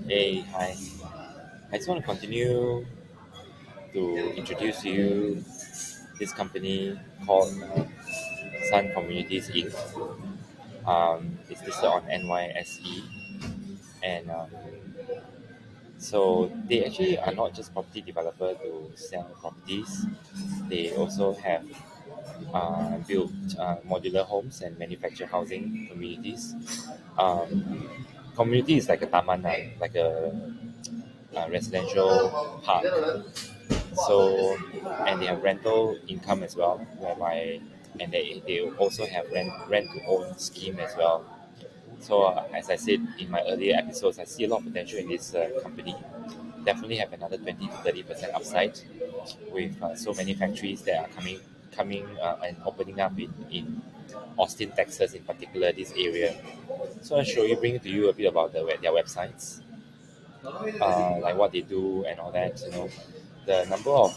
Hey, hi. I just want to continue to introduce you this company called Sun Communities Inc. It's listed on NYSE, and so they actually are not just property developer to sell properties. They also have built modular homes and manufactured housing communities. Community is like a taman, like a residential park. So, and they have rental income as well, whereby, and they also have rent to own scheme as well. So, as I said in my earlier episodes, I see a lot of potential in this company. Definitely have another 20 to 30% upside with so many factories that are coming and opening up in Austin, Texas, in particular this area. So I'll show you, bring to you a bit about their websites, like what they do and all that. The number of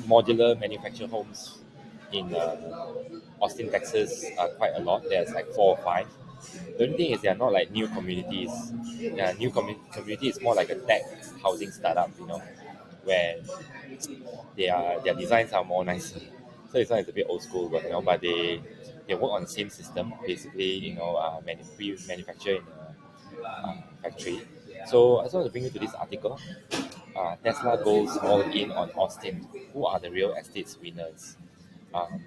modular manufactured homes in Austin, Texas are quite a lot. There's like four or five. The only thing is they are not like new communities. New community is more like a tech housing startup, where their designs are more nicer. So this one is a bit old school, but they work on the same system. Basically, manufacture in a factory. So I just want to bring you to this article. Tesla goes all in on Austin. Who are the real estate winners? Um,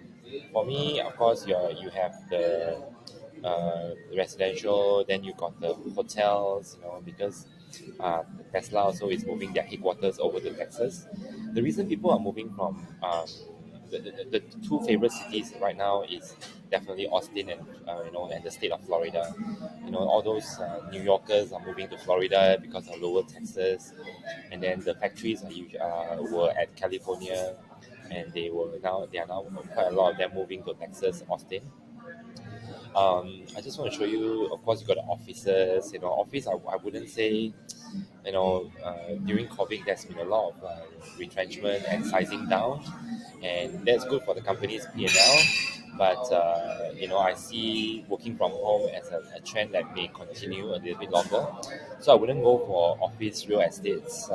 for me, of course, you have the residential, then you got the hotels, because Tesla also is moving their headquarters over to Texas. The reason people are moving from the two favorite cities right now is definitely Austin and and the state of Florida. All those New Yorkers are moving to Florida because of lower taxes, and then the factories were at California, and they are now quite a lot of them moving to Texas, Austin. I just want to show you. Of course, you got the offices. Office. I wouldn't say. During COVID, there's been a lot of retrenchment and sizing down, and that's good for the company's P&L. But I see working from home as a trend that may continue a little bit longer. So I wouldn't go for office real estates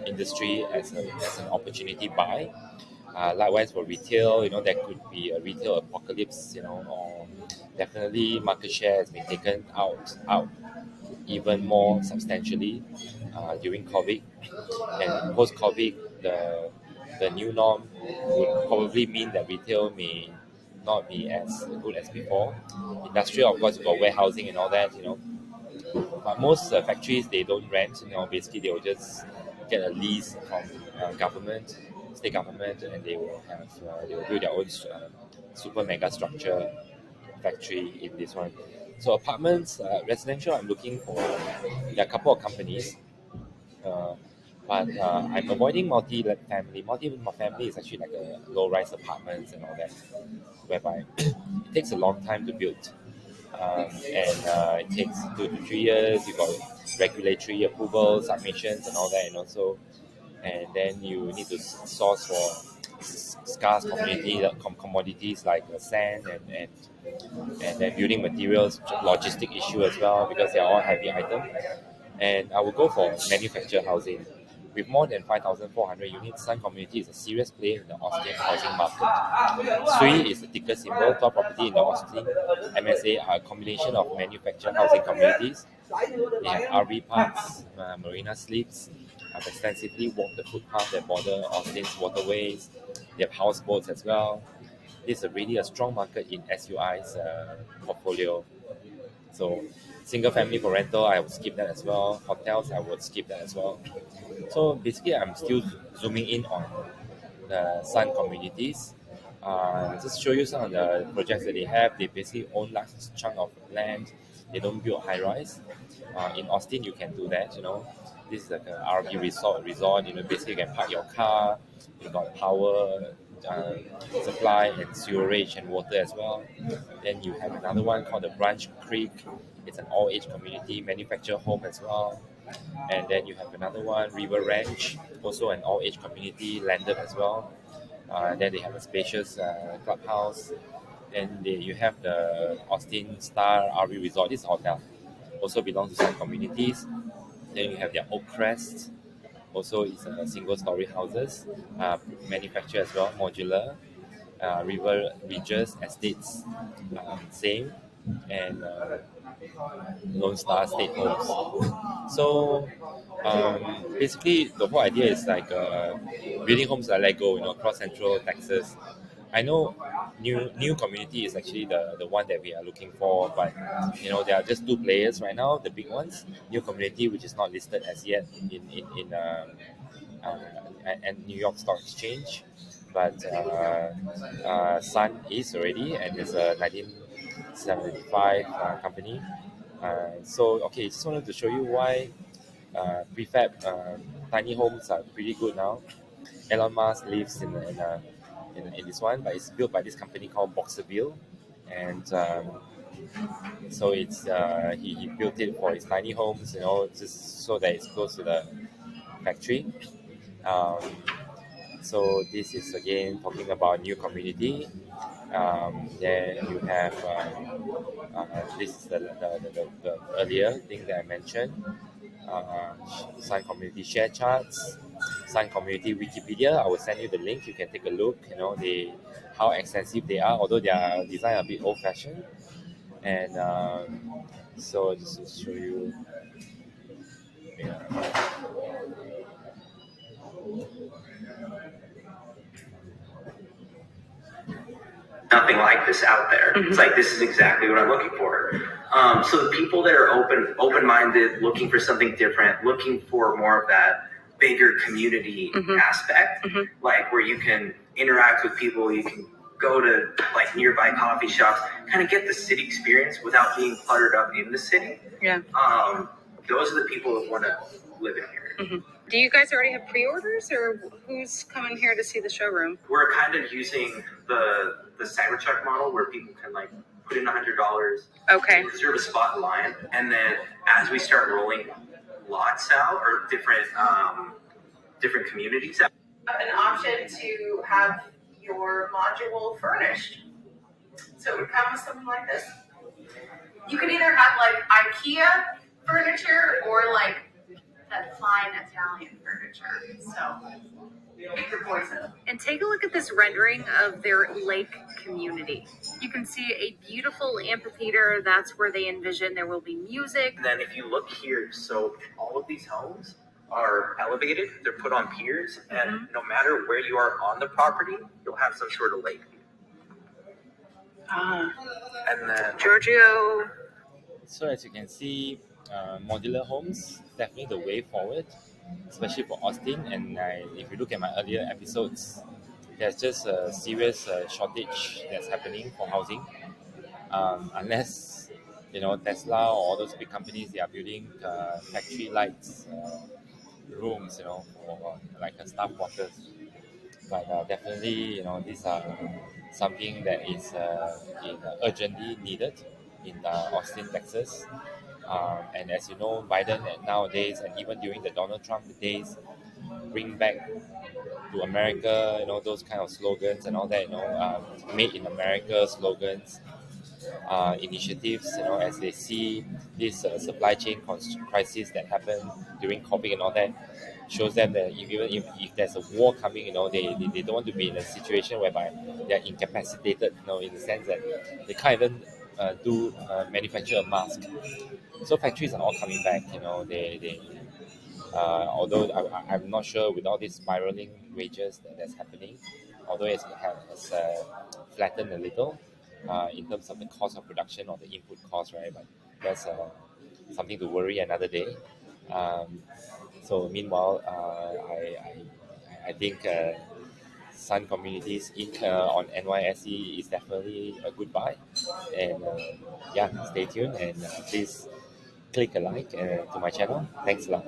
industry as an opportunity buy. Likewise for retail, there could be a retail apocalypse, or definitely market share has been taken out even more substantially during COVID. And post COVID, the new norm would probably mean that retail may not be as good as before. Industrial, of course, you got warehousing and all that, but most factories they don't rent. Basically they will just get a lease from government, state government, and they will build their own super mega structure factory in this one. So apartments, residential, I'm looking for. There are a couple of companies, uh, but I'm avoiding multi-family. Multi-family is actually like a low-rise apartments and all that, whereby it takes a long time to build, and it takes 2 to 3 years. You got regulatory approval, submissions, and all that, and also, and then you need to source for scarce commodities like sand and then building materials, logistic issue as well because they are all heavy items. And I will go for manufactured housing. With more than 5,400 units, Sun Community is a serious player in the Austin housing market. SUI is the ticker symbol. Top property in the Austin MSA are a combination of manufactured housing communities. They have RV parks, marina slips, have extensively walked the footpath that border Austin's waterways. They have houseboats as well. This is really a strong market in SUI's portfolio. So single family for rental, I would skip that as well. Hotels, I would skip that as well. So basically, I'm still zooming in on the Sun communities. Just show you some of the projects that they have. They basically own large chunk of land. They don't build high rise. In Austin, you can do that. This is like an RV resort. Basically you can park your car. You got power, uh, supply and sewerage and water as well. Then you have another one called the Branch Creek. It's an all-age community manufactured home as well. And then you have another one, River Ranch, also an all-age community landed as well. Then they have a spacious clubhouse. Then you have the Austin Star RV Resort. This hotel also belongs to Sun Communities. Then you have their Oak Crest. Also, it's single-story houses, manufactured as well, modular. River Regis Estates, same, and Lone Star State Homes. So basically, the whole idea is like building homes like Lego, across Central Texas. I know new community is actually the one that we are looking for, but there are just two players right now, the big ones. New community, which is not listed as yet uh, and New York Stock Exchange, but Sun is already, and it's a 1975 company. Okay, just wanted to show you why prefab tiny homes are pretty good now. Elon Musk lives in this one, but it's built by this company called Boxerville, and so it's he built it for his tiny homes, just so that it's close to the factory. Um, so this is again talking about new community. Then you have this is the earlier thing that I mentioned. Sun Community share charts, Sun Community Wikipedia. I will send you the link. You can take a look. How extensive they are, although their design are a bit old-fashioned. And so just to show you. Yeah. Nothing like this out there. It's like, this is exactly what I'm looking for. So the people that are open-minded, looking for something different, looking for more of that bigger community aspect, like where you can interact with people, you can go to like nearby coffee shops, kind of get the city experience without being cluttered up in the city. Yeah. Those are the people that want to live in here. Do you guys already have pre-orders, or who's coming here to see the showroom? We're kind of using the Cybertruck model where people can like put in $100, Okay. reserve a spot in line, and then as we start rolling lots out or different communities out, an option to have your module furnished. So it would come with something like this. You could either have like IKEA furniture or like that fine Italian furniture. So pick your poison. And take a look at this rendering of their lake community. You can see a beautiful amphitheater. That's where they envision there will be music. And then if you look here, so all of these homes are elevated, they're put on piers, and no matter where you are on the property, you'll have some sort of lake view. And then Giorgio. So as you can see, modular homes definitely the way forward, especially for Austin. And if you look at my earlier episodes, there's just a serious shortage that's happening for housing. Unless Tesla or all those big companies, they are building factory lights rooms, for like a staff quarters. But definitely, these are something that is urgently needed in Austin, Texas. And as you know, Biden nowadays, and even during the Donald Trump days, bring back to America, those kind of slogans and all that, made in America slogans, initiatives, as they see this supply chain crisis that happened during COVID and all that, shows them that if there's a war coming, they don't want to be in a situation whereby they're incapacitated, in the sense that they can't even manufacture a mask. So factories are all coming back, although I'm not sure with all this spiraling wages that's happening, although it has flattened a little in terms of the cost of production or the input cost, right? But that's something to worry another day. So meanwhile, I think Sun Communities Inc. On NYSE is definitely a good buy, and yeah, stay tuned and please click a like to my channel. Thanks a lot.